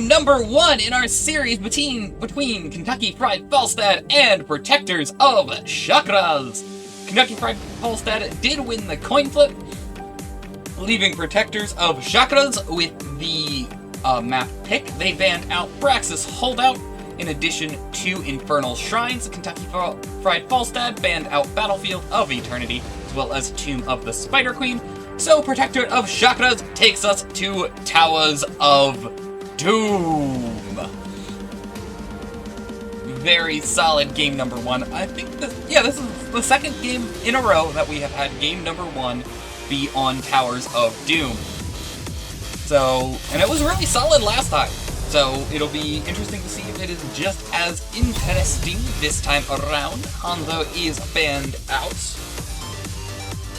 Number 1 in our series between Kentucky Fried Falstad and Protectors of Shakuras. Kentucky Fried Falstad did win the coin flip, leaving Protectors of Shakuras with the map pick. They banned out Braxis Holdout in addition to Infernal Shrines. Kentucky Fried Falstad banned out Battlefield of Eternity as well as Tomb of the Spider Queen. So Protector of Shakuras takes us to Towers of Doom. Very solid game number 1. I think this is the second game in a row that we have had game number 1 be on Towers of Doom. So, and it was really solid last time. So it'll be interesting to see if it is just as interesting this time around. Hanzo is banned out.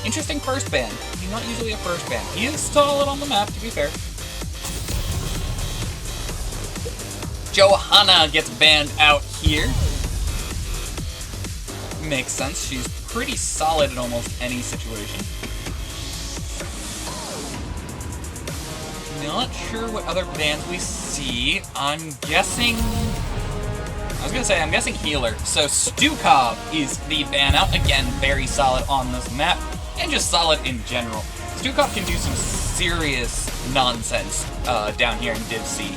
Interesting first ban. He's not usually a first ban. He is solid on the map, to be fair. Johanna gets banned out here. Makes sense. She's pretty solid in almost any situation. Not sure what other bans we see. I'm guessing healer. So Stukov is the ban out. Again, very solid on this map, and just solid in general. Stukov can do some serious nonsense down here in Div C.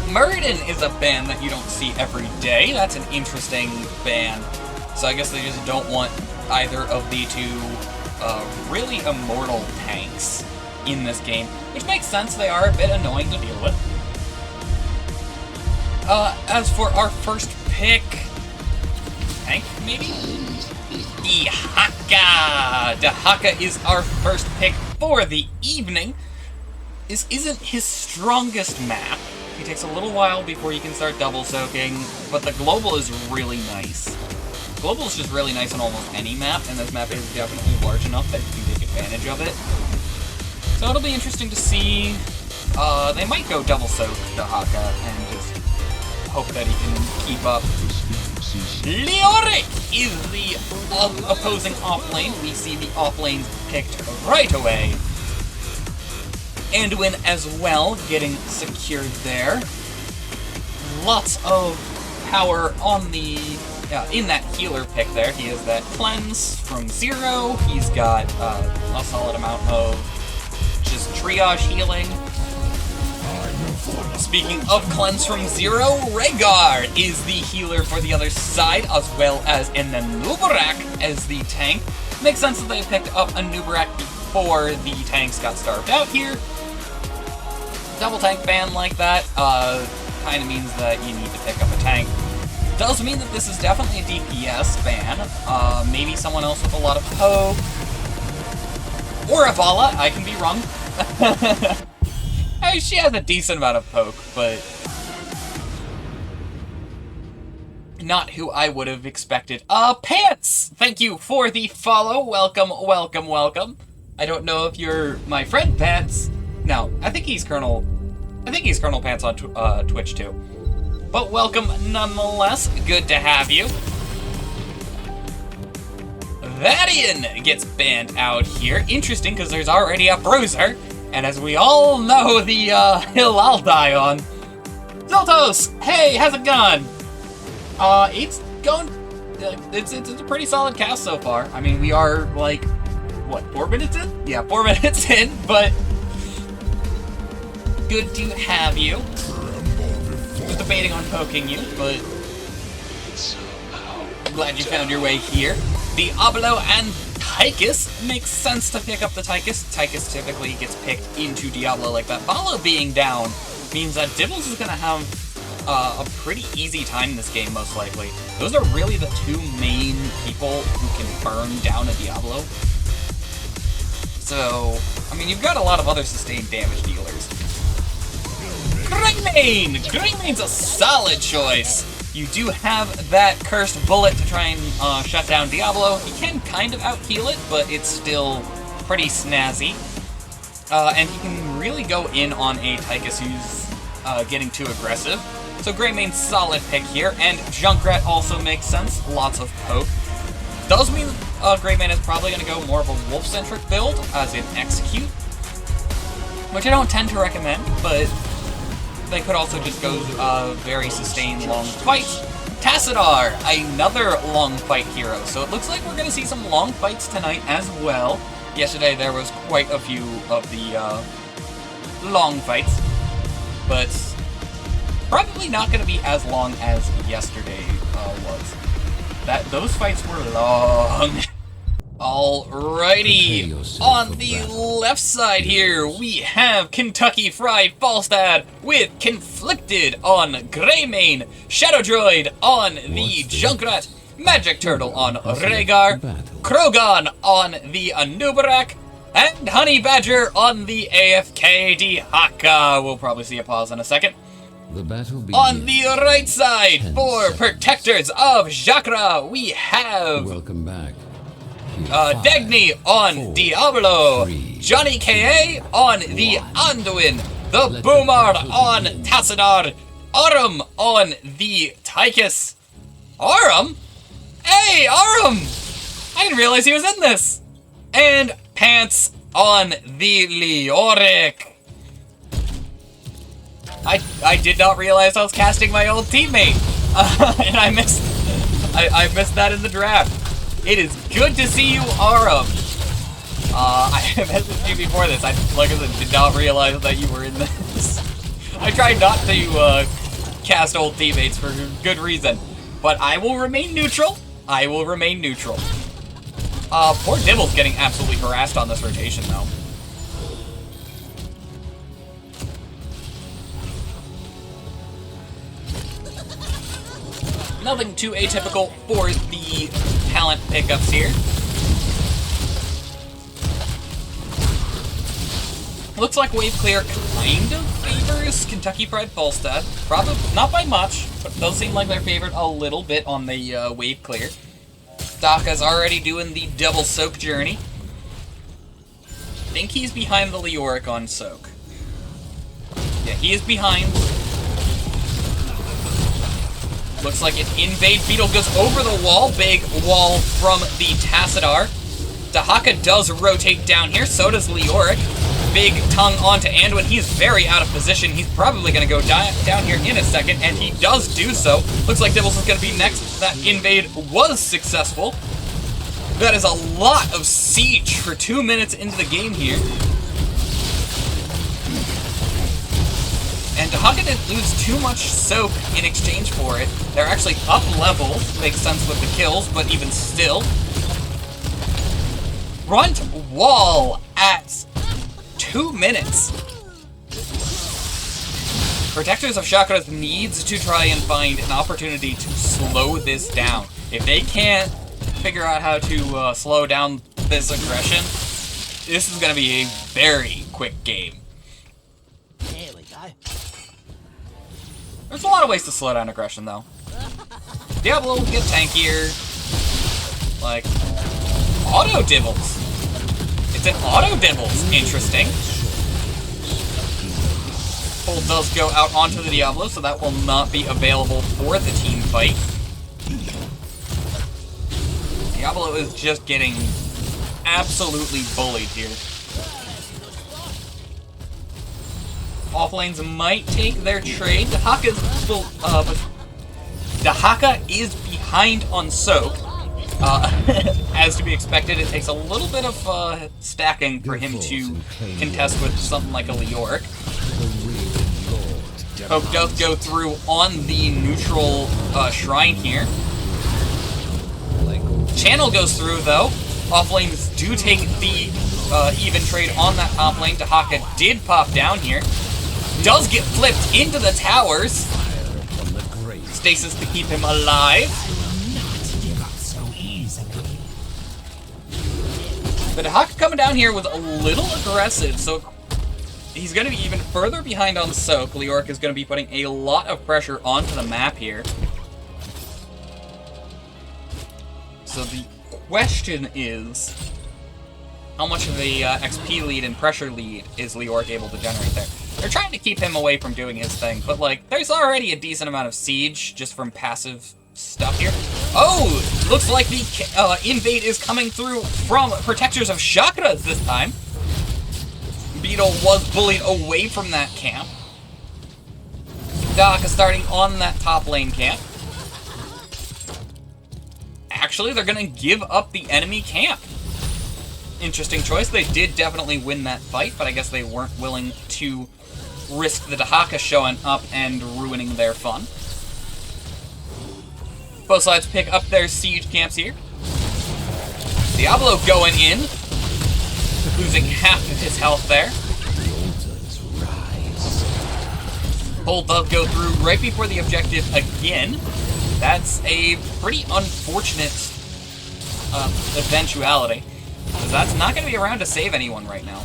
Muradin is a ban that you don't see every day. That's an interesting ban. So I guess they just don't want either of the two really immortal tanks in this game, which makes sense. They are a bit annoying to deal with. As for our first pick, tank maybe? Dehaka! Dehaka is our first pick for the evening. This isn't his strongest map. He takes a little while before you can start double soaking, but the global is really nice. Global is just really nice on almost any map, and this map is definitely large enough that you can take advantage of it. So it'll be interesting to see. They might go double soak Dehaka and just hope that he can keep up. Leoric is the opposing offlane. We see the offlanes picked right away. Anduin as well, getting secured there. Lots of power on the in that healer pick there. He has that cleanse from 0. He's got a solid amount of just triage healing. Speaking of cleanse from 0, Rhaegar is the healer for the other side, as well as Nubarak as the tank. Makes sense that they picked up a Nubarak before the tanks got starved out here. Double tank ban like that kind of means that you need to pick up a tank. Does mean that this is definitely a DPS ban. Maybe someone else with a lot of poke. Or Avala, I can be wrong. She has a decent amount of poke, but not who I would have expected. Pants! Thank you for the follow. Welcome, welcome, welcome. I don't know if you're my friend Pants. No, I think he's Colonel Pants on Twitch too. But welcome nonetheless. Good to have you. Vadian gets banned out here. Interesting, because there's already a bruiser. And as we all know, the hill I'll die on. Zoltos! Hey, how's it going? It's going... It's a pretty solid cast so far. I mean, we are, like, what, 4 minutes in? Yeah, 4 minutes in, but... Good to have you. Was debating on poking you, but... I'm glad you found your way here. Diablo and Tychus. Makes sense to pick up the Tychus. Tychus typically gets picked into Diablo like that. Valo being down means that Dibbles is going to have a pretty easy time this game, most likely. Those are really the two main people who can burn down a Diablo. So, I mean, you've got a lot of other sustained damage dealers. Greymane! Greymane's a solid choice. You do have that cursed bullet to try and shut down Diablo. You can kind of out-heal it, but it's still pretty snazzy. And you can really go in on a Tychus who's getting too aggressive. So Greymane's solid pick here, and Junkrat also makes sense. Lots of poke. Does mean Greymane is probably going to go more of a wolf-centric build, as in Execute. Which I don't tend to recommend, but they could also just go very sustained long fights. Tassadar, another long fight hero. So it looks like we're going to see some long fights tonight as well. Yesterday there was quite a few of the long fights, but probably not going to be as long as yesterday was. Those fights were long. Alrighty, on the left side here, we have Kentucky Fried Falstad with Conflicted on Greymane, Shadow Droid on the Junkrat, Magic Turtle on Rhaegar, Krogan on the Anubarak, and Honey Badger on the AFK Dehaka. We'll probably see a pause in a second. On the right side, for Protectors of Shakura, we have... Welcome back. Dagny on Diablo, Johnny K.A. on the Anduin, the Boomard on Tassadar, Arum on the Tychus. Arum? Hey, Arum! I didn't realize he was in this! And Pants on the Leoric. I did not realize I was casting my old teammate, and I missed that in the draft. It is good to see you, Arum. I messaged you before this. Like I said, did not realize that you were in this. I tried not to cast old teammates for good reason, but I will remain neutral. I will remain neutral. Poor Dibble's getting absolutely harassed on this rotation, though. Nothing too atypical for the talent pickups here. Looks like Wave Clear kind of favors Kentucky Fried Falstad. Probably not by much, but it does seem like they're favored a little bit on the Wave Clear. Daka's already doing the double soak journey. I think he's behind the Leoric on soak. Yeah, he is behind. Looks like an invade beetle goes over the wall. Big wall from the Tassadar. Dehaka does rotate down here, so does Leoric. Big tongue onto Anduin. He's very out of position. He's probably going to go down here in a second, and he does do so. Looks like Dibbles is going to be next. That invade was successful. That is a lot of siege for 2 minutes into the game here. And Dehaka didn't lose too much soak in exchange for it. They're actually up level, makes sense with the kills, but even still. Front wall at 2 minutes. Protectors of Shakuras needs to try and find an opportunity to slow this down. If they can't figure out how to slow down this aggression, this is going to be a very quick game. There's a lot of ways to slow down aggression, though. Diablo will get tankier. Like, auto dibbles. It's an auto dibbles. Interesting. Pull does go out onto the Diablo, so that will not be available for the team fight. Diablo is just getting absolutely bullied here. Offlanes might take their trade. Dehaka is behind on soak. As to be expected, it takes a little bit of stacking for him to contest with something like a Leoric. Poke does go through on the neutral shrine here. Channel goes through, though. Offlanes do take the even trade on that top lane. Dehaka did pop down here. Does get flipped into the towers. Stasis to keep him alive. But Dehaka coming down here was a little aggressive, so he's going to be even further behind on Soak. Leoric is going to be putting a lot of pressure onto the map here. So the question is, how much of a XP lead and pressure lead is Leoric able to generate there? They're trying to keep him away from doing his thing, but, like, there's already a decent amount of siege just from passive stuff here. Oh! Looks like the invade is coming through from protectors of Shakuras this time. Beetle was bullied away from that camp. Doc is starting on that top lane camp. Actually, they're going to give up the enemy camp. Interesting choice. They did definitely win that fight, but I guess they weren't willing to risk the Dahaka showing up and ruining their fun. Both sides pick up their siege camps here. Diablo going in, losing half of his health there. Bull does go through right before the objective again. That's a pretty unfortunate eventuality, because that's not going to be around to save anyone right now.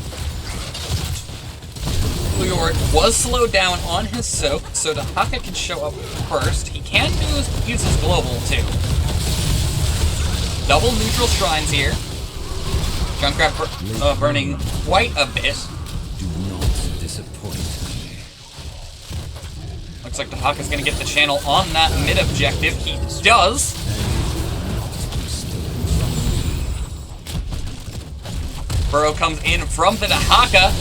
Leoric was slowed down on his soak, so Dahaka can show up first. He can use his global, too. Double neutral shrines here. Junkrat burning quite a bit. Do not disappoint me. Looks like Dahaka's going to get the channel on that mid-objective. He does. Burrow comes in from the Dahaka.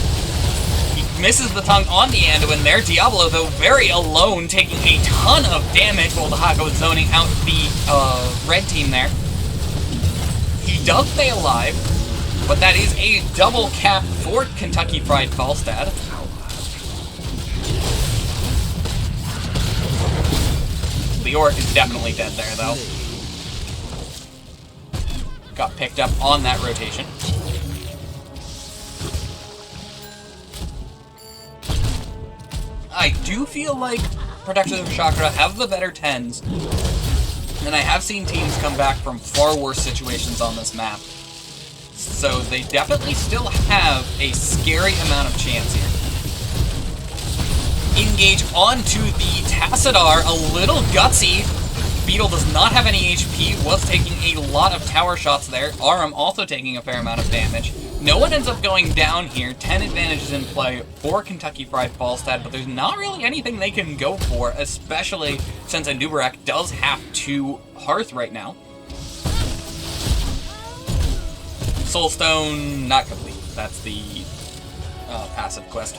He misses the tongue on the Anduin there. Diablo, though, very alone, taking a ton of damage while Dahaka was zoning out the red team there. He does stay alive, but that is a double cap for Kentucky Fried Falstad. Leoric is definitely dead there, though. Got picked up on that rotation. I do feel like Protectors of Chakra have the better 10s, and I have seen teams come back from far worse situations on this map. So they definitely still have a scary amount of chance here. Engage onto the Tassadar, a little gutsy. Beetle does not have any HP, was taking a lot of tower shots there. Aram also taking a fair amount of damage. No one ends up going down here. 10 advantages in play for Kentucky Fried Falstad, but there's not really anything they can go for, especially since Andubarak does have to Hearth right now. Soulstone, not complete. That's the passive quest.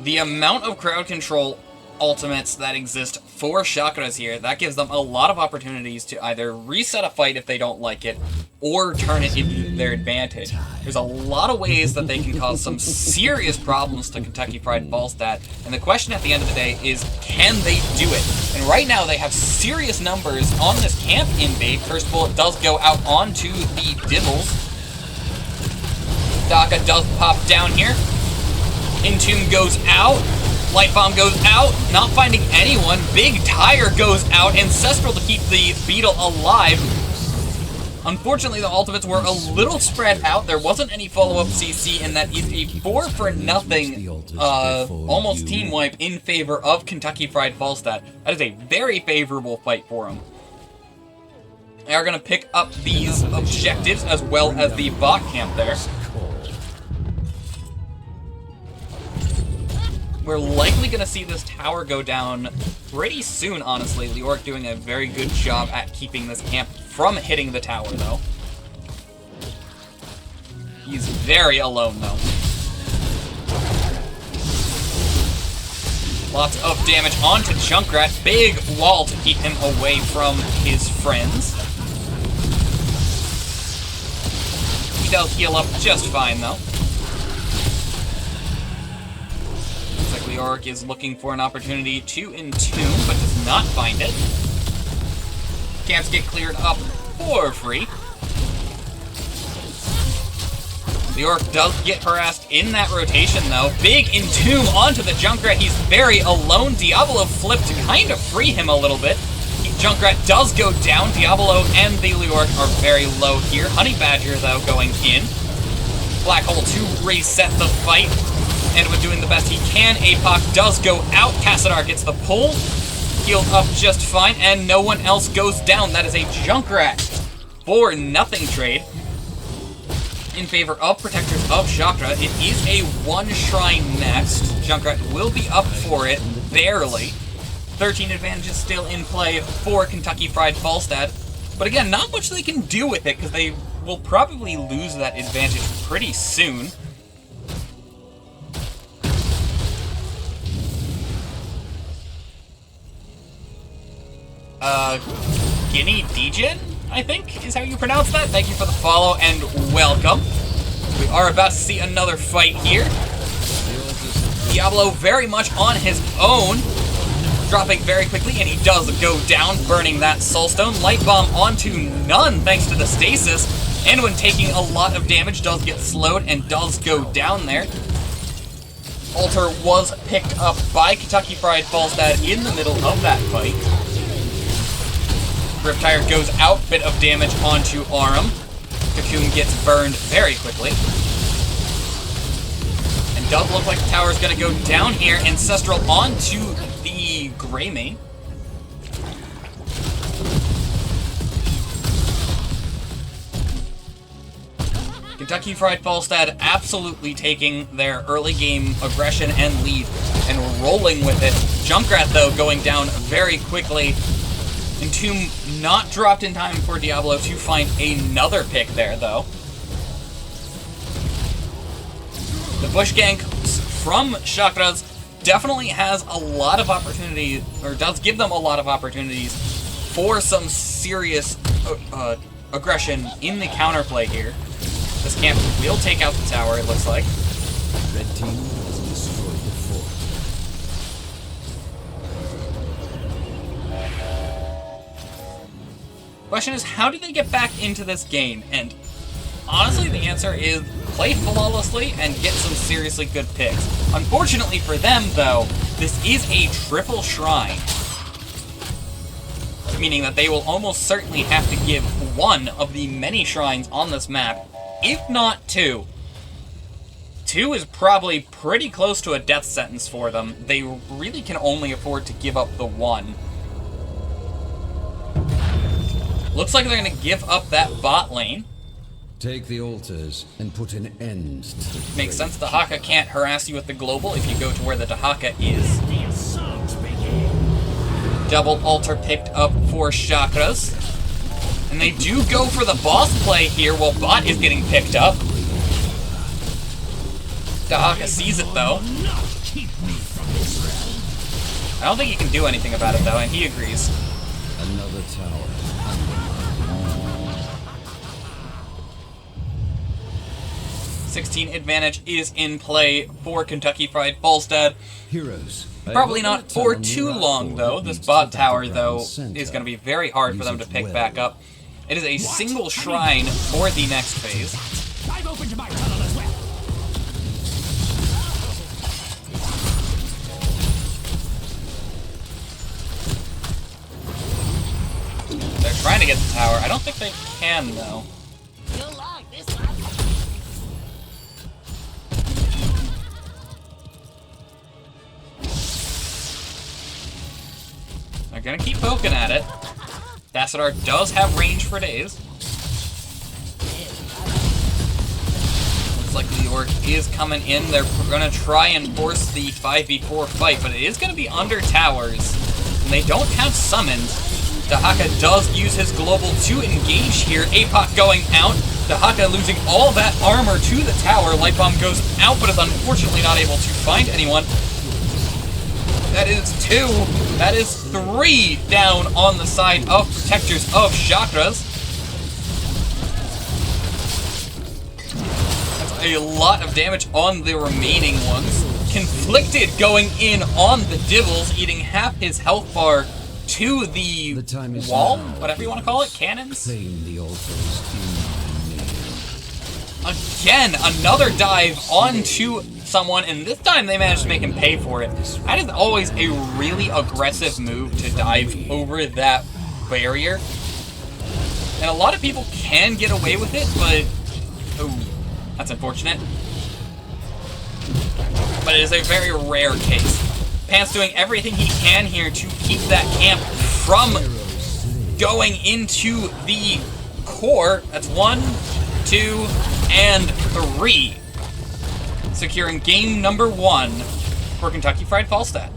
The amount of crowd control ultimates that exist for Shakuras here, that gives them a lot of opportunities to either reset a fight if they don't like it, or turn it into their advantage. There's a lot of ways that they can cause some serious problems to Kentucky Fried Falstad, and the question at the end of the day is, can they do it? And right now they have serious numbers on this camp invade. First bullet does go out onto the Dibbles. Daka does pop down here. Entomb goes out. Light Bomb goes out. Not finding anyone. Big Tire goes out. Ancestral to keep the Beetle alive. Unfortunately, the ultimates were a little spread out. There wasn't any follow-up CC, and that is a 4-for-0 almost team wipe in favor of Kentucky Fried Falstad. That is a very favorable fight for him. They are going to pick up these objectives as well as the bot camp there. We're likely going to see this tower go down pretty soon, honestly. Leoric doing a very good job at keeping this camp from hitting the tower, though. He's very alone, though. Lots of damage onto Junkrat. Big wall to keep him away from his friends. He does heal up just fine, though. Leoric is looking for an opportunity to entomb, but does not find it. Camps get cleared up for free. Leoric does get harassed in that rotation, though. Big entomb onto the Junkrat. He's very alone. Diablo flipped to kind of free him a little bit. He Junkrat does go down. Diablo and the Leoric are very low here. Honey Badger, though, going in. Black Hole to reset the fight. And with doing the best he can, APOC does go out. Cassadar gets the pull. Healed up just fine, and no one else goes down. That is a Junkrat for nothing trade in favor of Protectors of Chakra. It is a one shrine next. Junkrat will be up for it, barely. 13 advantages still in play for Kentucky Fried Falstad. But again, not much they can do with it, because they will probably lose that advantage pretty soon. Guinea Degen, I think, is how you pronounce that. Thank you for the follow, and welcome. We are about to see another fight here. Diablo very much on his own, dropping very quickly, and he does go down, burning that Soulstone. Light Bomb onto none, thanks to the stasis, and when taking a lot of damage, does get slowed and does go down there. Altar was picked up by Kentucky Fried Falstad in the middle of that fight. Riptire goes out, bit of damage onto Arum. Cocoon gets burned very quickly. And does look like the tower is going to go down here. Ancestral onto the Greymane. Kentucky Fried Falstad absolutely taking their early game aggression and lead and rolling with it. Junkrat, though, going down very quickly. Entomb not dropped in time for Diablo to find another pick there, though. The Bush Gang from Shakuras definitely has a lot of opportunity, or does give them a lot of opportunities for some serious aggression in the counterplay here. This camp will take out the tower, it looks like. Red team has destroyed the fort. Question is, how do they get back into this game? And honestly, the answer is play flawlessly and get some seriously good picks. Unfortunately for them, though, this is a triple shrine. Meaning that they will almost certainly have to give one of the many shrines on this map, if not two. Two is probably pretty close to a death sentence for them. They really can only afford to give up the one. Looks like they're going to give up that bot lane. Take the altars and put an end to the Makes sense. The Haka can't harass you with the global if you go to where the Dahaka is. Double altar picked up for Shakuras. And they do go for the boss play here while bot is getting picked up. Dahaka sees it though. I don't think he can do anything about it though, and he agrees. Another tower. 16 advantage is in play for Kentucky Fried Falstad. Heroes. Probably not for too long, though. This bot tower, though, is going to be very hard for them to pick back up. It is a single shrine for the next phase. I've opened my tunnel as well. They're trying to get the tower. I don't think they can, though. You'll like this one. They're gonna keep poking at it. Dassadar does have range for days. Looks like the Orc is coming in. They're gonna try and force the 5v4 fight, but it is gonna be under towers. And they don't have summons. Dahaka does use his global to engage here. APOC going out. Dahaka losing all that armor to the tower. Light Bomb goes out, but is unfortunately not able to find anyone. That is 2. That is 3 down on the side of Protectors of Chakras. That's a lot of damage on the remaining ones. Conflicted going in on the Divils, eating half his health bar to the wall, whatever you want to call it, cannons. Claim the altars in my name. Again, another dive onto someone, and this time they managed to make him pay for it. That is always a really aggressive move to dive over that barrier. And a lot of people can get away with it, but... Oh, that's unfortunate. But it is a very rare case. Pant's doing everything he can here to keep that camp from going into the core. That's 1, 2, and 3. Securing game number 1 for Kentucky Fried Falstad.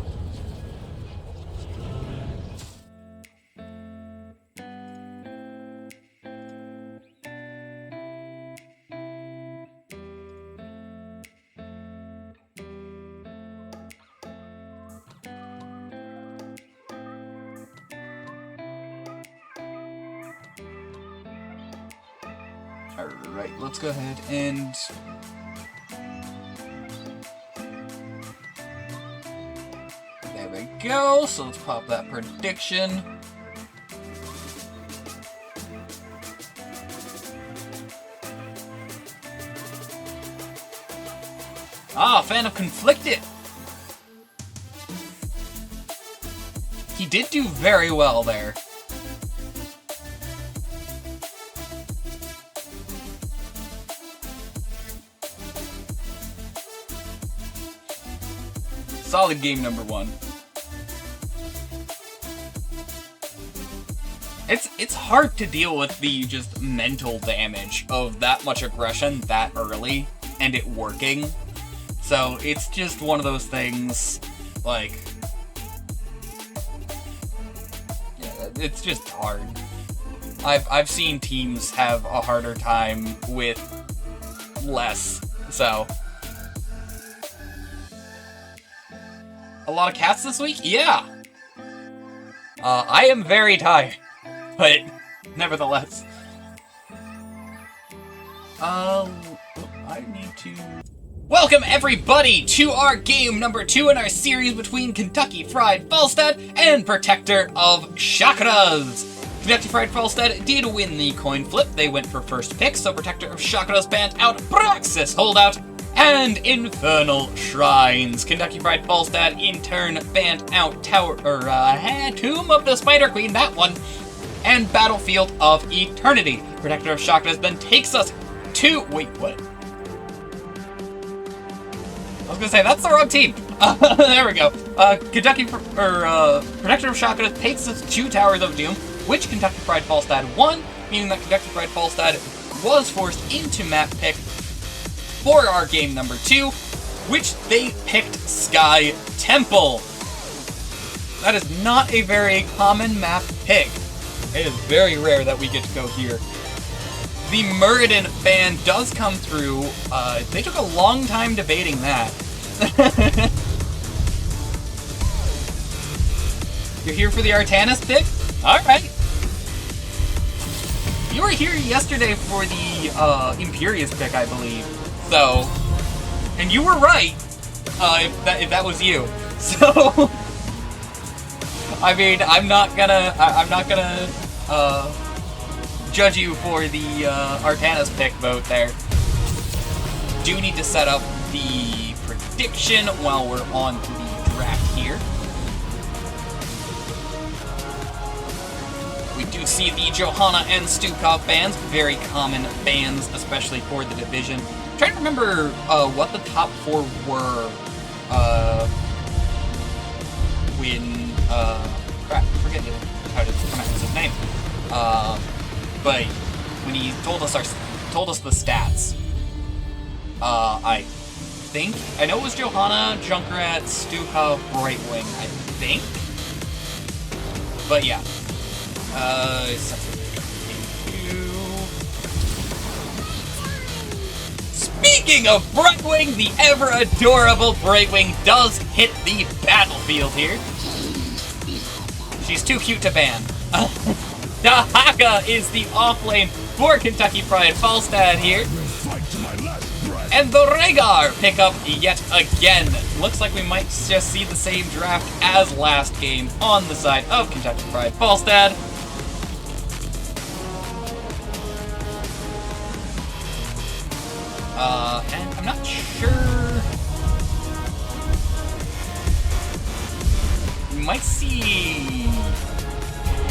Alright, let's go ahead and... There we go, so let's pop that prediction. Ah, fan of Conflicted! He did do very well there. Solid game number 1. It's hard to deal with the just mental damage of that much aggression that early and it working. So it's just one of those things, like, yeah, it's just hard. I've seen teams have a harder time with less, so. A lot of cats this week? Yeah! I am very tired, but nevertheless. I need to... Welcome everybody to our game number 2 in our series between Kentucky Fried Falstad and Protector of Shakuras. Kentucky Fried Falstad did win the coin flip. They went for first pick, so Protector of Shakuras banned out Praxis Holdout and Infernal Shrines. Kentucky Fried Falstad in turn banned out Tomb of the Spider Queen, that one, and Battlefield of Eternity. Protector of Shakuras then takes us to... Wait, what? I was gonna say, that's the wrong team. There we go. Protector of Shakuras takes us to Towers of Doom, which Kentucky Fried Falstad won, meaning that Kentucky Fried Falstad was forced into map pick for our game number 2, which they picked Sky Temple. That is not a very common map pick. It is very rare that we get to go here. The Muradin ban does come through. They took a long time debating that. You're here for the Artanis pick? Alright. You were here yesterday for the Imperius pick, I believe. So, and you were right, if that was you. So, I mean, I'm not gonna judge you for the Artanis pick vote there. Do need to set up the prediction while we're on to the draft here. We do see the Johanna and Stukov bans, very common bans, especially for the division. I'm trying to remember what the top 4 were when crap, I forget how to pronounce his name. But when he told us the stats, I know it was Johanna, Junkrat, Stukov, Brightwing, I think. But yeah. Speaking of Brightwing, the ever-adorable Brightwing does hit the battlefield here. She's too cute to ban. Dahaka is the off-lane for Kentucky Fried Falstad here. And the Rhaegar pick up yet again. Looks like we might just see the same draft as last game on the side of Kentucky Fried Falstad. And I'm not sure... We might see...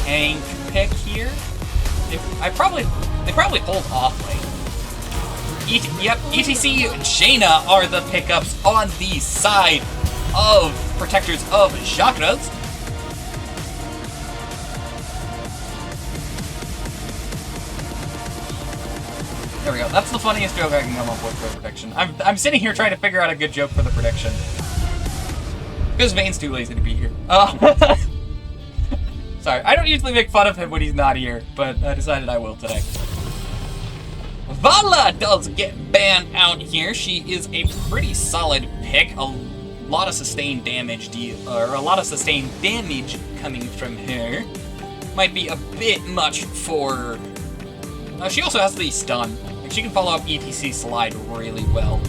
Hank pick here. They probably hold off lane. Yep, ETC Jaina are the pickups on the side of Protectors of Shakuras. There we go. That's the funniest joke I can come up with for a prediction. I'm sitting here trying to figure out a good joke for the prediction. Because Vane's too lazy to be here. Sorry, I don't usually make fun of him when he's not here, but I decided I will today. Vala does get banned out here. She is a pretty solid pick. A lot of sustained damage coming from her. Might be a bit much for... she also has the stun. Like, she can follow up ETC slide really well.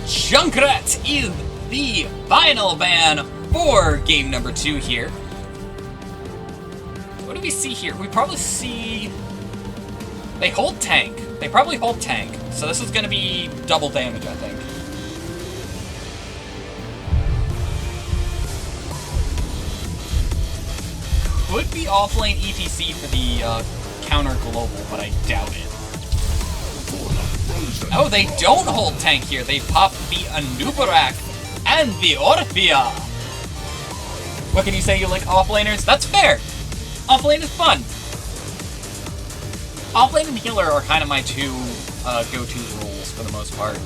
Junkrat is the final ban for game number 2 here. What do we see here? We probably see... They hold tank. They probably hold tank. So this is going to be double damage, I think. Could be offlane ETC for the counter global, but I doubt it. Oh, they don't hold tank here. They pop the Anubarak and the Orphea. What can you say, you like offlaners? That's fair. Offlane is fun. Offlane and healer are kind of my two go-to roles for the most part.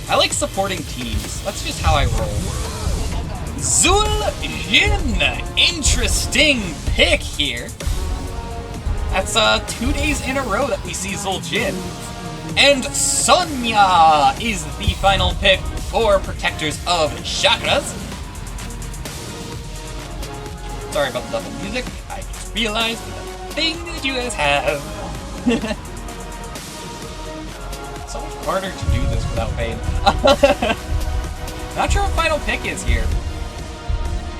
I like supporting teams. That's just how I roll. Zuljin! Interesting pick here. That's 2 days in a row that we see Zuljin. And Sonya is the final pick for Protectors of Shakuras. Sorry about the double music. I just realized the thing that you guys have. So much harder to do this without pain. Not sure what final pick is here.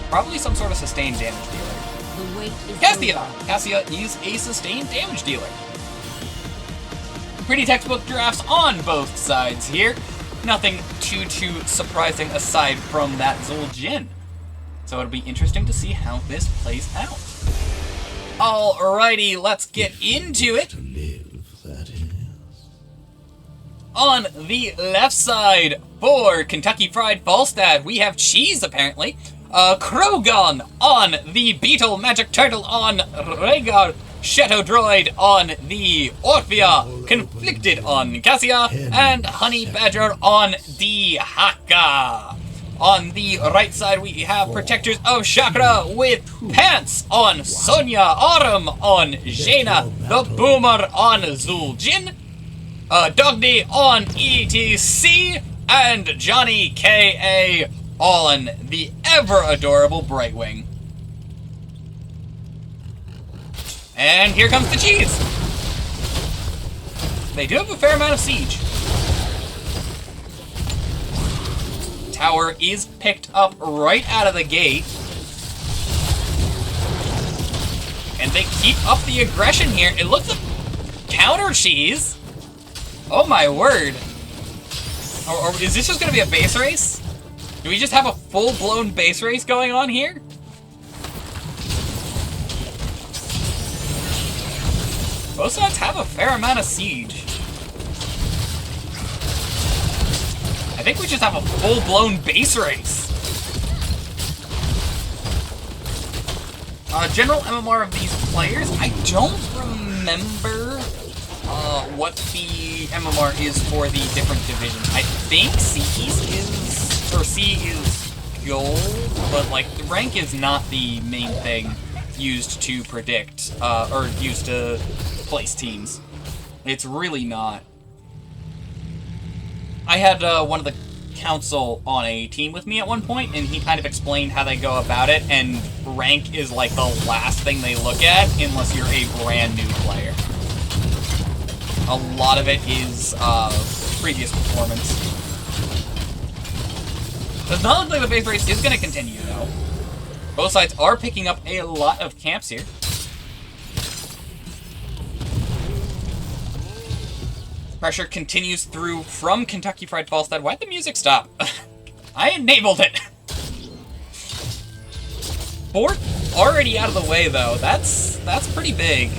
Probably some sort of sustained damage dealer. The wait is Cassia! Cassia is a sustained damage dealer. Pretty textbook drafts on both sides here. Nothing too surprising aside from that Zuljin. So it'll be interesting to see how this plays out. Alrighty, let's get into it. On the left side for Kentucky Fried Falstad, we have Cheese, apparently. Krogon on the Beetle Magic Turtle on Rhaegar. Shadow Droid on the Orphea. Conflicted on Cassia. And Honey Badger on the Haka. On the right side, we have Protectors of Chakra with Pants on Sonya, Autumn on Jaina, the Boomer on Zuljin, Dogny on ETC, and Johnny K.A. on the ever-adorable Brightwing. And here comes the cheese! They do have a fair amount of siege. Tower is picked up right out of the gate. And they keep up the aggression here. It looks like counter cheese. Oh my word. Or is this just going to be a base race? Do we just have a full-blown base race going on here? Both sides have a fair amount of siege. I think we just have a full-blown base race. General MMR of these players, I don't remember what the MMR is for the different divisions. I think CEast is, or C is gold, but like the rank is not the main thing used to predict, or used to place teams. It's really not. I had one of the council on a team with me at one point, and he kind of explained how they go about it, and rank is like the last thing they look at unless you're a brand new player. A lot of it is previous performance. Does not look like the base race is going to continue, though. Both sides are picking up a lot of camps here. Pressure continues through from Kentucky Fried Falstad. Why'd the music stop? I enabled it. Fort already out of the way, though. That's pretty big.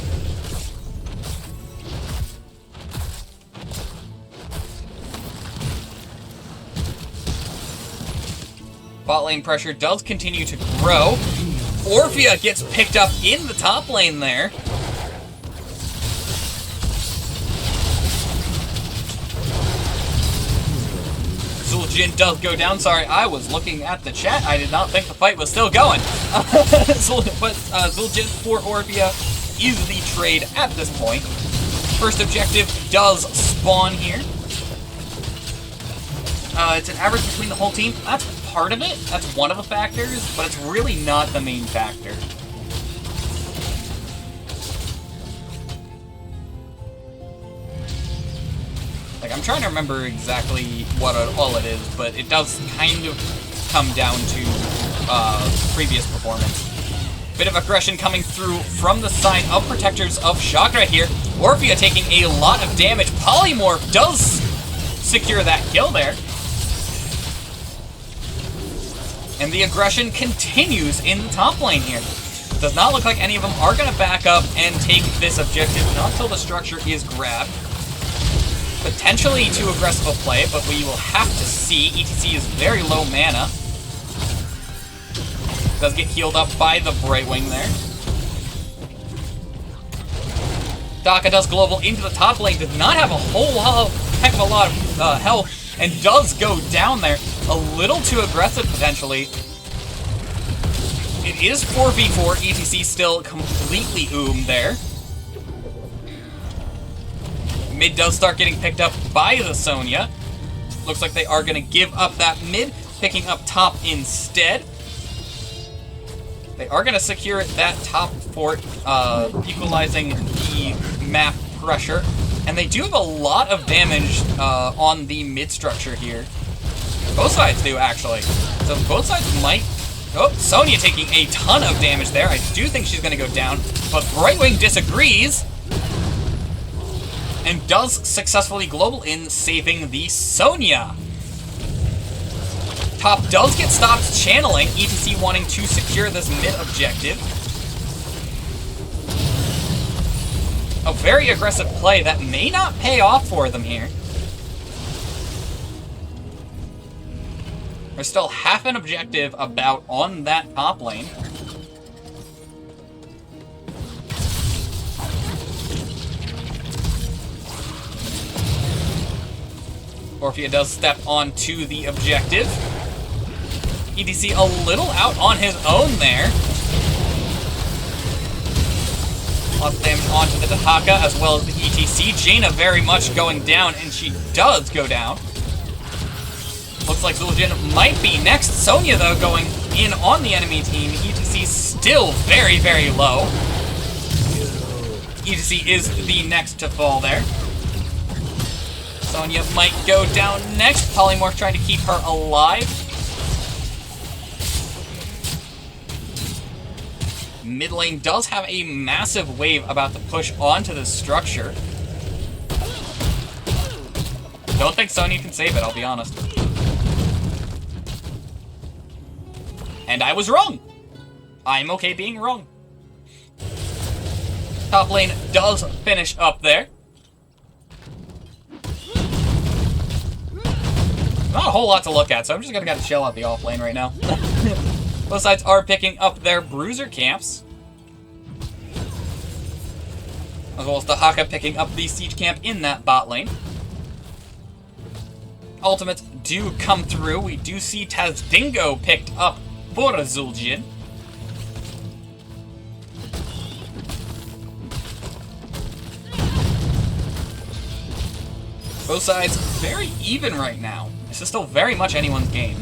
Bot lane pressure does continue to grow. Orphea gets picked up in the top lane there. Zul'jin does go down. Sorry, I was looking at the chat. I did not think the fight was still going. But Zul'jin for Orphea is the trade at this point. First objective does spawn here. It's an average between the whole team. That's part of it. That's one of the factors, but it's really not the main factor. Like, I'm trying to remember exactly what all it is, but it does kind of come down to previous performance. Bit of aggression coming through from the side of Protectors of Shakura here. Orphea taking a lot of damage. Polymorph does secure that kill there. And the aggression continues in the top lane here. Does not look like any of them are going to back up and take this objective, not until the structure is grabbed. Potentially too aggressive a play, but we will have to see. ETC is very low mana. Does get healed up by the Brightwing there. Daka does global into the top lane, does not have a heck of a lot of health, and does go down there. A little too aggressive, potentially. It is 4v4, ETC still completely there. Mid does start getting picked up by the Sonya. Looks like they are going to give up that mid, picking up top instead. They are going to secure that top fort, equalizing the map pressure. And they do have a lot of damage on the mid structure here. Both sides do, actually. So both sides might... Oh, Sonya taking a ton of damage there. I do think she's going to go down. But Brightwing disagrees. And does successfully global in, saving the Sonya. Top does get stopped channeling. ETC wanting to secure this mid objective. A very aggressive play that may not pay off for them here. There's still half an objective about on that top lane. Orphea does step onto the objective. ETC a little out on his own there. Lots of damage onto the Dahaka as well as the ETC. Jaina very much going down, and she does go down. Looks like Zul'jin might be next. Sonya, though, going in on the enemy team. ETC still very, very low. ETC is the next to fall there. Sonya might go down next. Polymorph trying to keep her alive. Mid lane does have a massive wave about to push onto the structure. Don't think Sonya can save it, I'll be honest. And I was wrong. I'm okay being wrong. Top lane does finish up there. Not a whole lot to look at, so I'm just gonna kind of chill out the off lane right now. Both sides are picking up their bruiser camps. As well as the Haka picking up the siege camp in that bot lane. Ultimates do come through. We do see Tazdingo picked up for Zul'jin. Both sides very even right now. This is still very much anyone's game.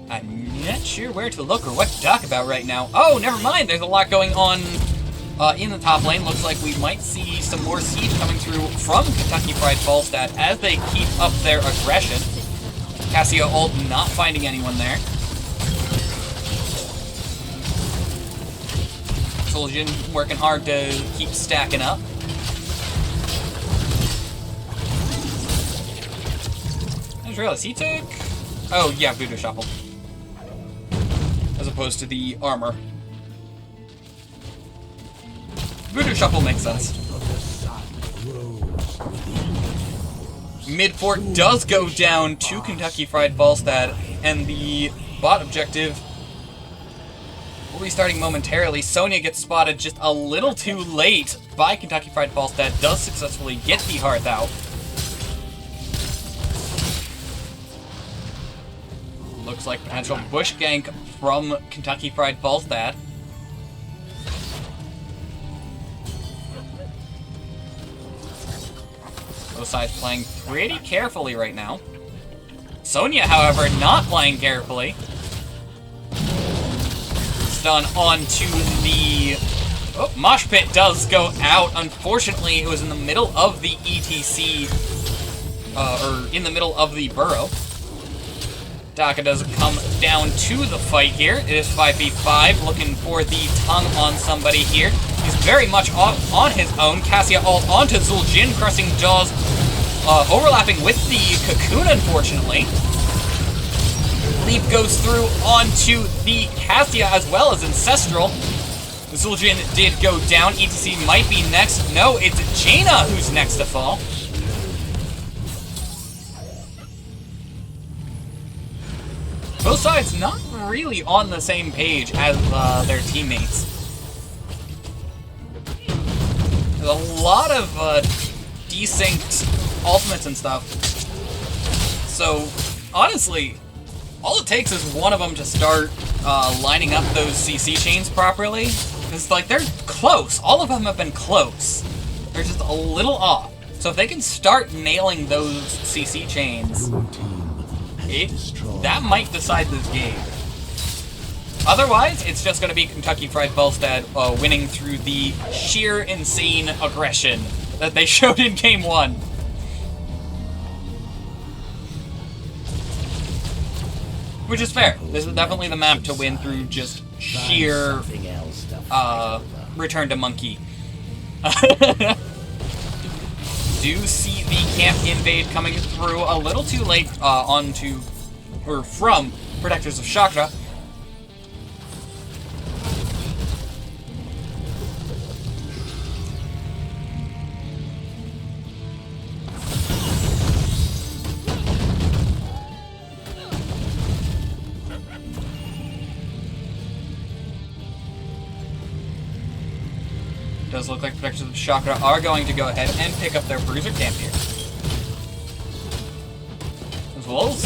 I'm not sure where to look or what to talk about right now. Oh, never mind. There's a lot going on in the top lane. Looks like we might see some more siege coming through from Kentucky Fried Falstad as they keep up their aggression. Cassio ult not finding anyone there. Zul'jin working hard to keep stacking up. just realized he took... Oh, yeah, Voodoo Shuffle. As opposed to the armor. Voodoo Shuffle makes sense. Mid-fort does go down to Kentucky Fried Falstad, and the bot objective will be starting momentarily. Sonya gets spotted just a little too late by Kentucky Fried Falstad, does successfully get the Hearth out. Looks like potential bush gank from Kentucky Fried Falstad. Both sides playing pretty carefully right now. Sonya, however, not playing carefully. Stun onto the... Oh, Mosh Pit does go out. Unfortunately, it was in the middle of the ETC, or in the middle of the burrow. Daka does come down to the fight here. It is 5v5, looking for the tongue on somebody here. He's very much on his own. Cassia ult onto Zul'jin, crushing jaws, overlapping with the cocoon, unfortunately. Leap goes through onto the Cassia as well as Ancestral. Zul'jin did go down. ETC might be next. No, it's Jaina who's next to fall. Both sides not really on the same page as their teammates. There's a lot of desynced ultimates and stuff. So, honestly, all it takes is one of them to start lining up those CC chains properly. It's like, they're close. All of them have been close. They're just a little off. So if they can start nailing those CC chains, that might decide this game. Otherwise, it's just going to be Kentucky Fried Falstad winning through the sheer insane aggression that they showed in Game 1. Which is fair. This is definitely the map to win through just sheer return to monkey. Do see the camp invade coming through a little too late from Protectors of Chakra. Does look like Protectors of Chakra are going to go ahead and pick up their bruiser camp here. As well as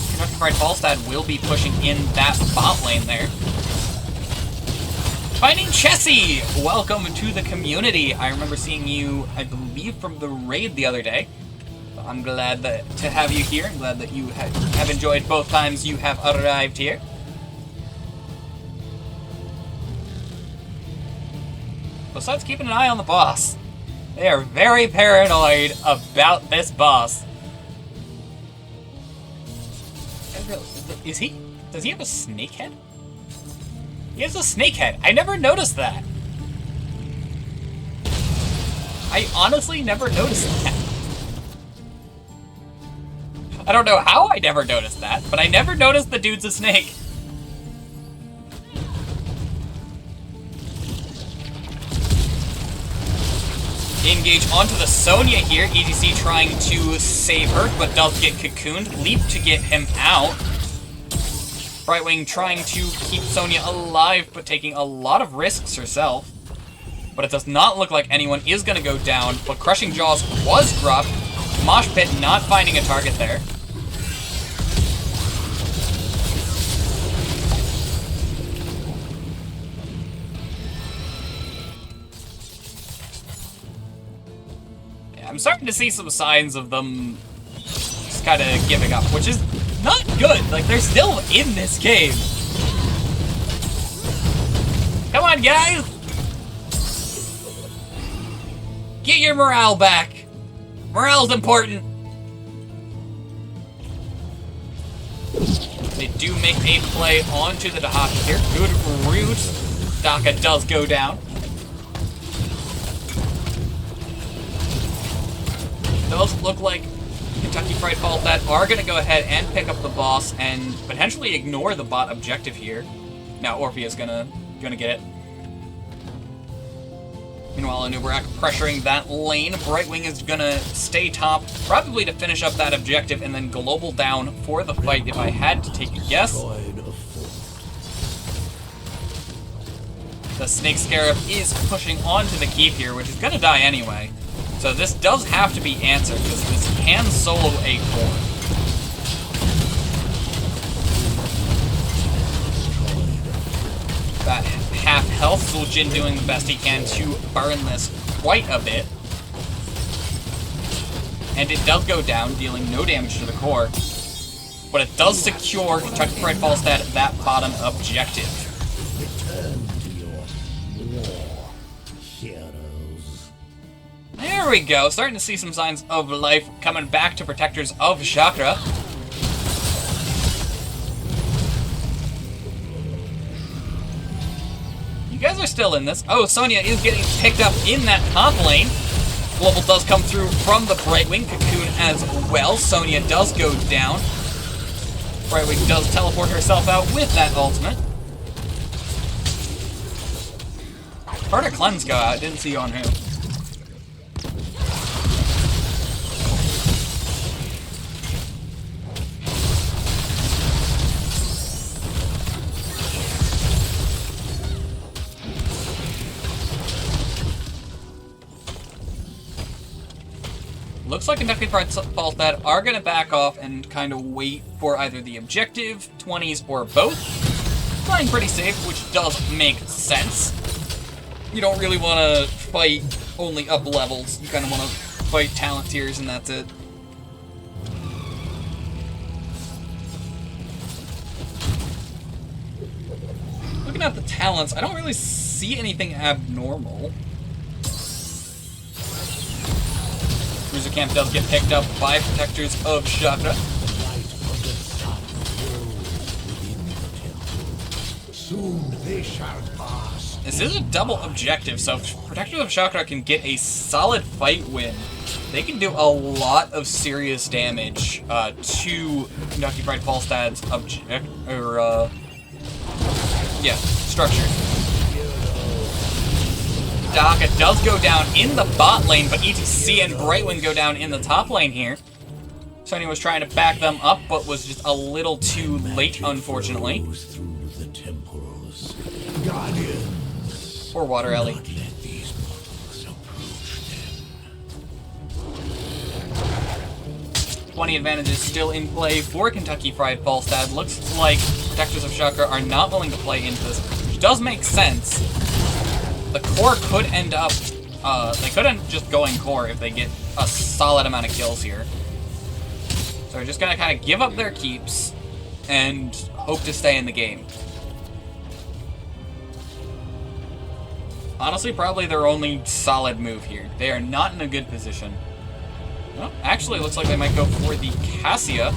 Kentucky Fried Falstad will be pushing in that bot lane there. Finding Chessie! Welcome to the community. I remember seeing you, I believe, from the raid the other day. I'm glad to have you here. I'm glad that you have enjoyed both times you have arrived here. Besides keeping an eye on the boss. They are very paranoid about this boss. Does he have a snake head? He has a snake head. I never noticed that. I honestly never noticed that. I don't know how I never noticed that, but I never noticed the dude's a snake. Engage onto the Sonya here. ETC trying to save her, but does get cocooned. Leap to get him out. Brightwing trying to keep Sonya alive, but taking a lot of risks herself. But it does not look like anyone is going to go down. But Crushing Jaws was dropped. Mosh Pit not finding a target there. I'm starting to see some signs of them just kind of giving up, which is not good. Like, they're still in this game. Come on, guys! Get your morale back. Morale's important. They do make a play onto the Dahaki here. Good route. Daka does go down. Does look like Kentucky Fried Falstad are going to go ahead and pick up the boss and potentially ignore the bot objective here. Now Orpheus gonna get it. Meanwhile, Anubarak pressuring that lane. Brightwing is gonna stay top, probably to finish up that objective, and then global down for the fight if I had to take a guess. The Snake Scarab is pushing onto the keep here, which is gonna die anyway. So this does have to be answered, because this can solo a core. That half health, Zuljin doing the best he can to burn this quite a bit. And it does go down, dealing no damage to the core. But it does secure Kentucky Fried Falstad that bottom objective. Return to your war, heroes. There we go, starting to see some signs of life coming back to Protectors of Chakra. You guys are still in this. Oh, Sonya is getting picked up in that top lane. Global does come through from the Brightwing Cocoon as well. Sonya does go down. Brightwing does teleport herself out with that ultimate. Heard a cleanse go out, didn't see on who. Looks like Kentucky Fried Falstad are going to back off and kind of wait for either the objective, 20s, or both. Playing pretty safe, which does make sense. You don't really want to fight only up levels. You kind of want to fight talent tiers, and that's it. Looking at the talents, I don't really see anything abnormal. Cruiser Camp does get picked up by Protectors of Chakra. Soon they shall pass. This is a double objective, so if Protectors of Chakra can get a solid fight win, they can do a lot of serious damage to Kentucky Fried Falstad's structure. Daka does go down in the bot lane, but ETC and Brightwing go down in the top lane here. Sonya was trying to back them up, but was just a little too late, unfortunately. Through the temples. Guardians. Poor Water Ellie. Not let these mortals approach them. 20 advantage is still in play for Kentucky Fried Falstad. Looks like Protectors of Chakra are not willing to play into this, which does make sense. The core could end up, they could end just going core if they get a solid amount of kills here. So they're just gonna kind of give up their keeps and hope to stay in the game. Honestly, probably their only solid move here. They are not in a good position. Well, actually, it looks like they might go for the Cassia.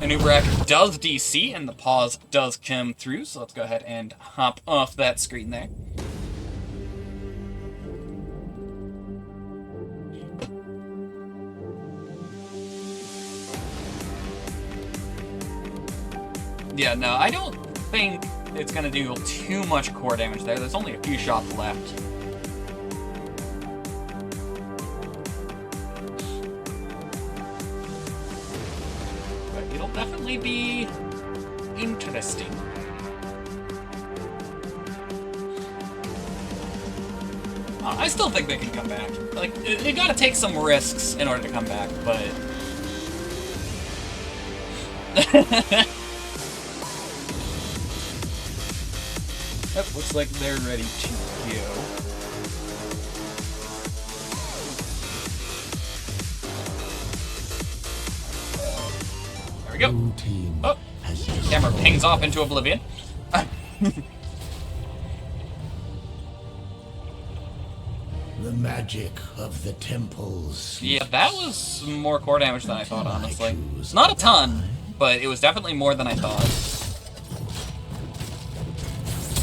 Anubarak does DC, and the pause does come through, so let's go ahead and hop off that screen there. Yeah, no, I don't think it's going to do too much core damage there. There's only a few shots left. But it'll definitely be interesting. I still think they can come back. Like, they gotta take some risks in order to come back, but... Yep, looks like they're ready to go. There we go. Oh, camera pings off into oblivion. The magic of the temples. Yeah, that was more core damage than I thought, honestly. Not a ton, but it was definitely more than I thought.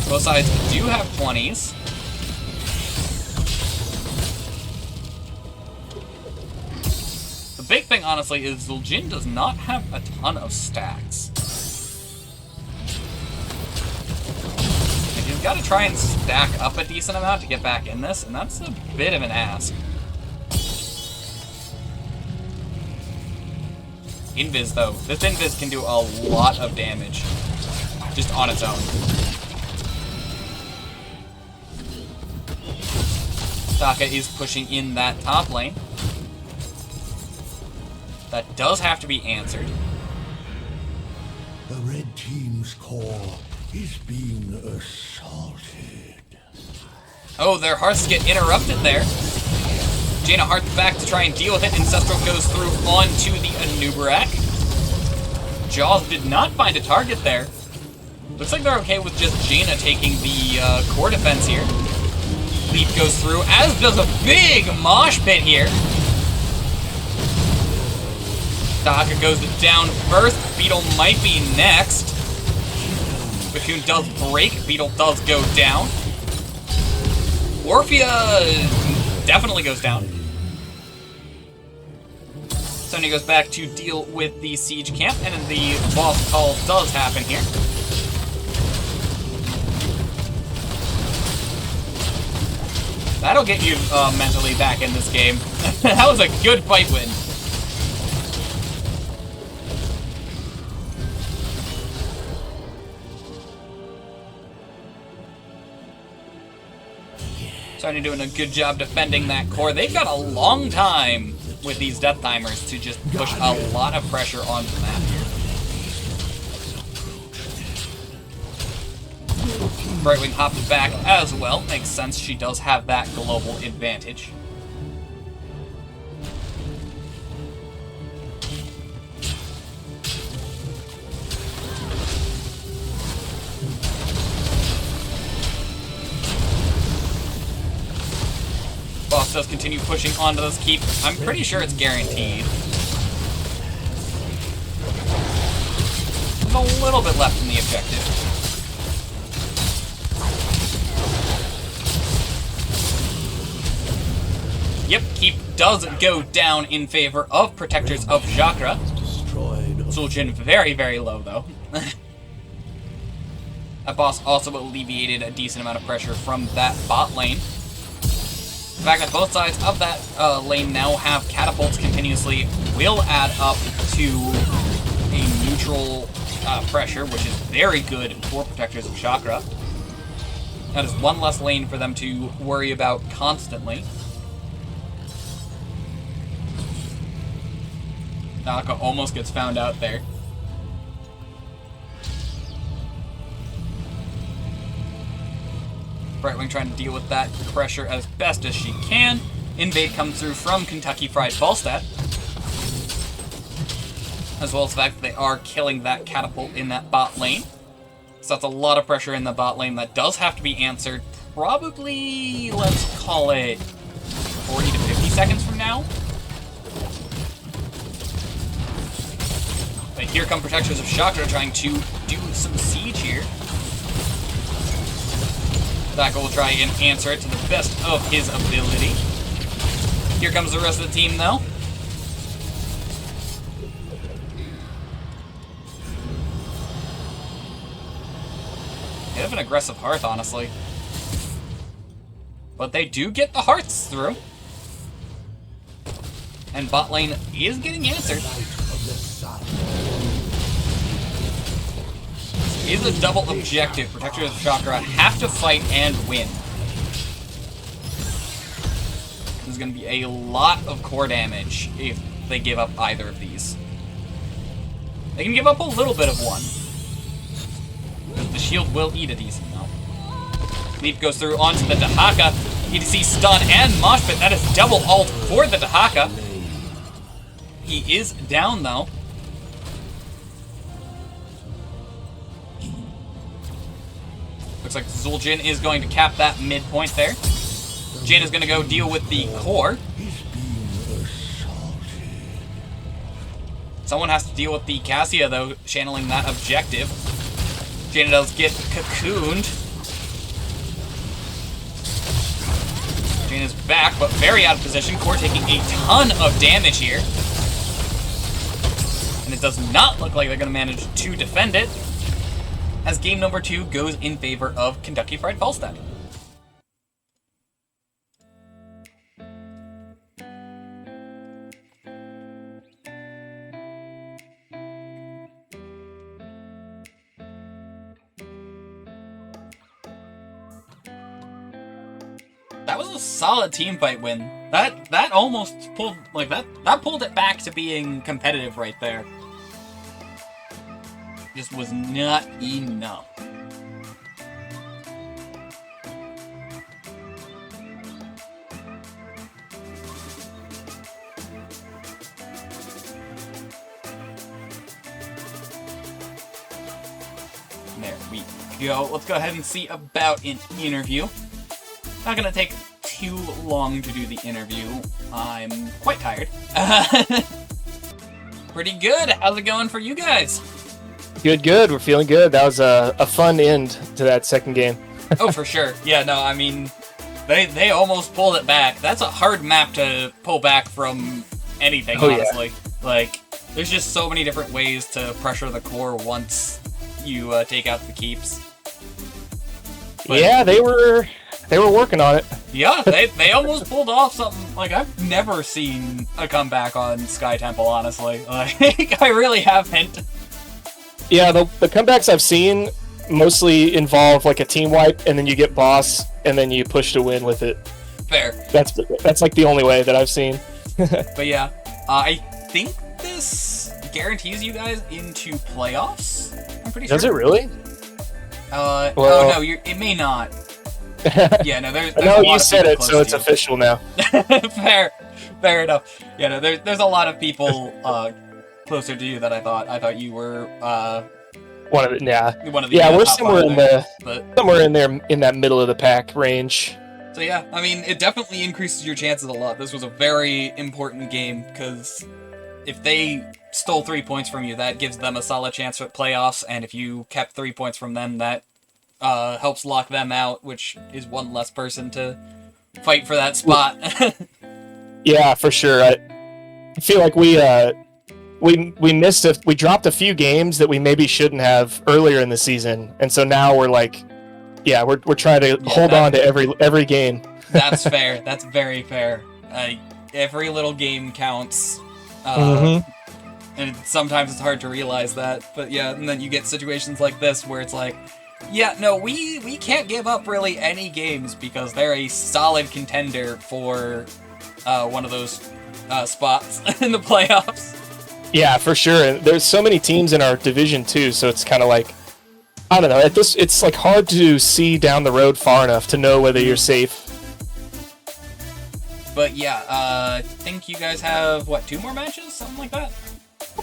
Both sides do have 20s. The big thing, honestly, is Zul'jin does not have a ton of stacks. And he's got to try and stack up a decent amount to get back in this, and that's a bit of an ask. Invis, though. This Invis can do a lot of damage, just on its own. Taka is pushing in that top lane. That does have to be answered. The red team's core is being assaulted. Oh, their hearts get interrupted there. Jaina hearts back to try and deal with it. Ancestral goes through onto the Anubarak. Jaws did not find a target there. Looks like they're okay with just Jaina taking the core defense here. Leap goes through, as does a big mosh pit here. Taka goes down first. Beetle might be next. Cocoon does break. Beetle does go down. Orphea definitely goes down. Sonya goes back to deal with the siege camp, and then the boss call does happen here. That'll get you mentally back in this game. That was a good fight win. Sonya doing a good job defending that core. They've got a long time with these death timers to just push a lot of pressure onto the map here. Brightwing hops back as well. Makes sense, she does have that global advantage. Boss does continue pushing onto this keep. I'm pretty sure it's guaranteed. There's a little bit left in the objective. Yep, keep does go down in favor of Protectors of Chakra. Zul'jin very, very low, though. That boss also alleviated a decent amount of pressure from that bot lane. The fact that both sides of that lane now have catapults continuously will add up to a neutral pressure, which is very good for Protectors of Chakra. That is one less lane for them to worry about constantly. Naka almost gets found out there. Brightwing trying to deal with that pressure as best as she can. Invade comes through from Kentucky Fried Falstad. As well as the fact that they are killing that catapult in that bot lane. So that's a lot of pressure in the bot lane that does have to be answered. Probably, let's call it 40 to 50 seconds from now. But here come Protectors of Chakra trying to do some siege here. Zaka will try and answer it to the best of his ability. Here comes the rest of the team, though. Bit of an aggressive hearth, honestly. But they do get the hearts through. And bot lane is getting answered. Is a double objective. Protectors of Chakra have to fight and win. There's going to be a lot of core damage if they give up either of these. They can give up a little bit of one. The shield will eat a decent amount. Leap goes through onto the Dahaka. EDC stun and mosh pit. That is double ult for the Dahaka. He is down though. Looks like Zul'jin is going to cap that midpoint there. Jin is going to go deal with the core. Someone has to deal with the Cassia, though, channeling that objective. Jaina does get cocooned. Jaina's back, but very out of position. Core taking a ton of damage here. it does not look like they're going to manage to defend it, as game number 2 goes in favor of Kentucky Fried Falstad. That was a solid team fight win. That almost pulled that pulled it back to being competitive right there. Just was not enough. There we go. Let's go ahead and see about an interview. Not gonna take too long to do the interview. I'm quite tired. Pretty good. How's it going for you guys? Good. We're feeling good. That was a fun end to that second game. Oh, for sure. Yeah, no, I mean, they almost pulled it back. That's a hard map to pull back from anything, honestly. Yeah. Like, there's just so many different ways to pressure the core once you take out the keeps. But, yeah, they were working on it. Yeah, they almost pulled off something. Like, I've never seen a comeback on Sky Temple, honestly. Like, I really haven't. Yeah, the comebacks I've seen mostly involve like a team wipe, and then you get boss, and then you push to win with it. Fair. That's like the only way that I've seen. But yeah, I think this guarantees you guys into playoffs. I'm pretty sure. Does it really? Oh no, it may not. Yeah, no, there's no, a lot you of said people it, close so to it's you. official now. Fair enough. Yeah, no, there's a lot of people closer to you that I thought you were one of the yeah, we're top somewhere five in there, somewhere in there in that middle of the pack range. So yeah, I mean, it definitely increases your chances a lot. This was a very important game because if they stole 3 points from you, that gives them a solid chance at playoffs, and if you kept 3 points from them, that helps lock them out, which is one less person to fight for that spot. Yeah, for sure. I feel like we dropped a few games that we maybe shouldn't have earlier in the season, and so now we're like, yeah, we're trying to hold on to every game. That's fair. That's very fair. Every little game counts. And sometimes it's hard to realize that, but yeah, and then you get situations like this where it's like, yeah, no, we can't give up really any games because they're a solid contender for one of those spots in the playoffs. Yeah, for sure. And there's so many teams in our division too, so it's kind of like, I don't know. It's like hard to see down the road far enough to know whether you're safe. But yeah, I think you guys have, what, 2 more matches? Something like that?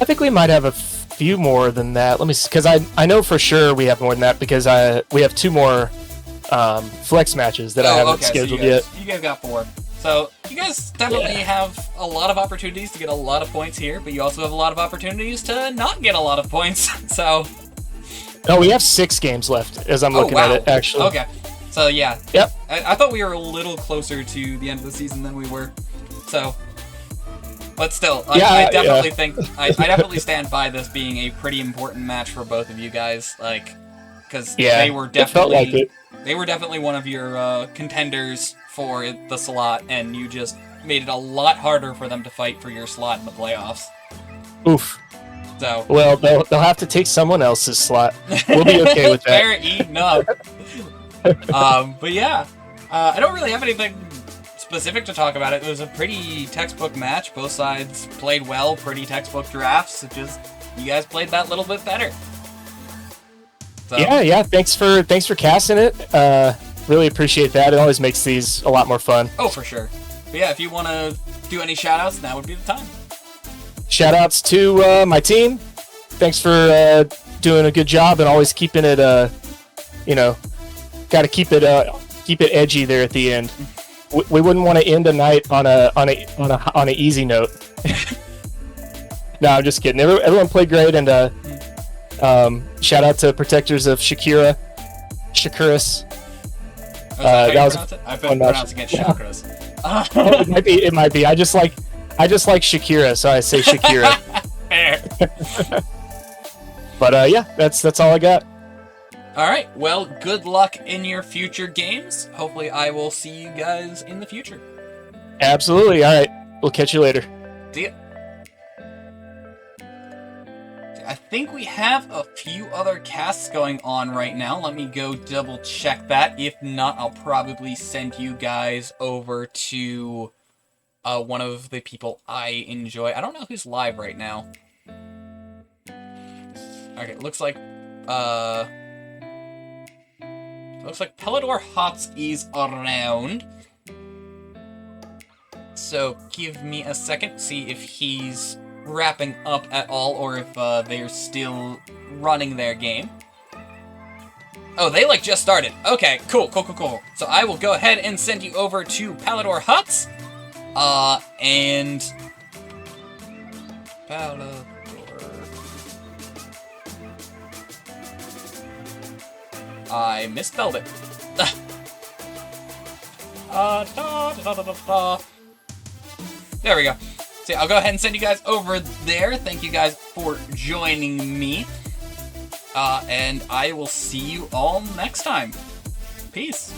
I think we might have a few more than that. Let me see, because I know for sure we have more than that because we have 2 more flex matches that I haven't scheduled yet. You guys got 4. So you guys definitely have a lot of opportunities to get a lot of points here, but you also have a lot of opportunities to not get a lot of points. So. No, we have 6 games left as I'm looking at it, actually. Okay. So yeah. Yep. I thought we were a little closer to the end of the season than we were. So. But still, I definitely think I definitely stand by this being a pretty important match for both of you guys, like, because they were definitely one of your contenders for the slot, and you just made it a lot harder for them to fight for your slot in the playoffs. Oof. So. Well, they'll have to take someone else's slot. We'll be okay with that. Fair enough. But yeah, I don't really have anything specific to talk about it. It was a pretty textbook match. Both sides played well, pretty textbook drafts. It just, you guys played that little bit better. So. Yeah. Thanks for casting it. Really appreciate that. It always makes these a lot more fun. Oh, for sure. But yeah, if you want to do any shout-outs, now would be the time. Shout-outs to my team. Thanks for doing a good job and always keeping it, got to keep it edgy there at the end. We wouldn't want to end a night on an easy note. No, I'm just kidding. Everyone played great, and shout out to protectors of Shakuras. I've been pronouncing it Shakuras. It might be. I just like Shakira, so I say Shakira. fair. But yeah, that's all I got. All right. Well, good luck in your future games. Hopefully, I will see you guys in the future. Absolutely. All right. We'll catch you later. See ya. I think we have a few other casts going on right now. Let me go double check that. If not, I'll probably send you guys over to one of the people I enjoy. I don't know who's live right now. Okay, looks like Pellador Hots is around. So give me a second, see if he's wrapping up at all, or if they're still running their game. Oh, they like just started. Okay, cool. So I will go ahead and send you over to Pellador Huts. And Pellador. I misspelled it. There we go. So I'll go ahead and send you guys over there. Thank you guys for joining me. And I will see you all next time. Peace.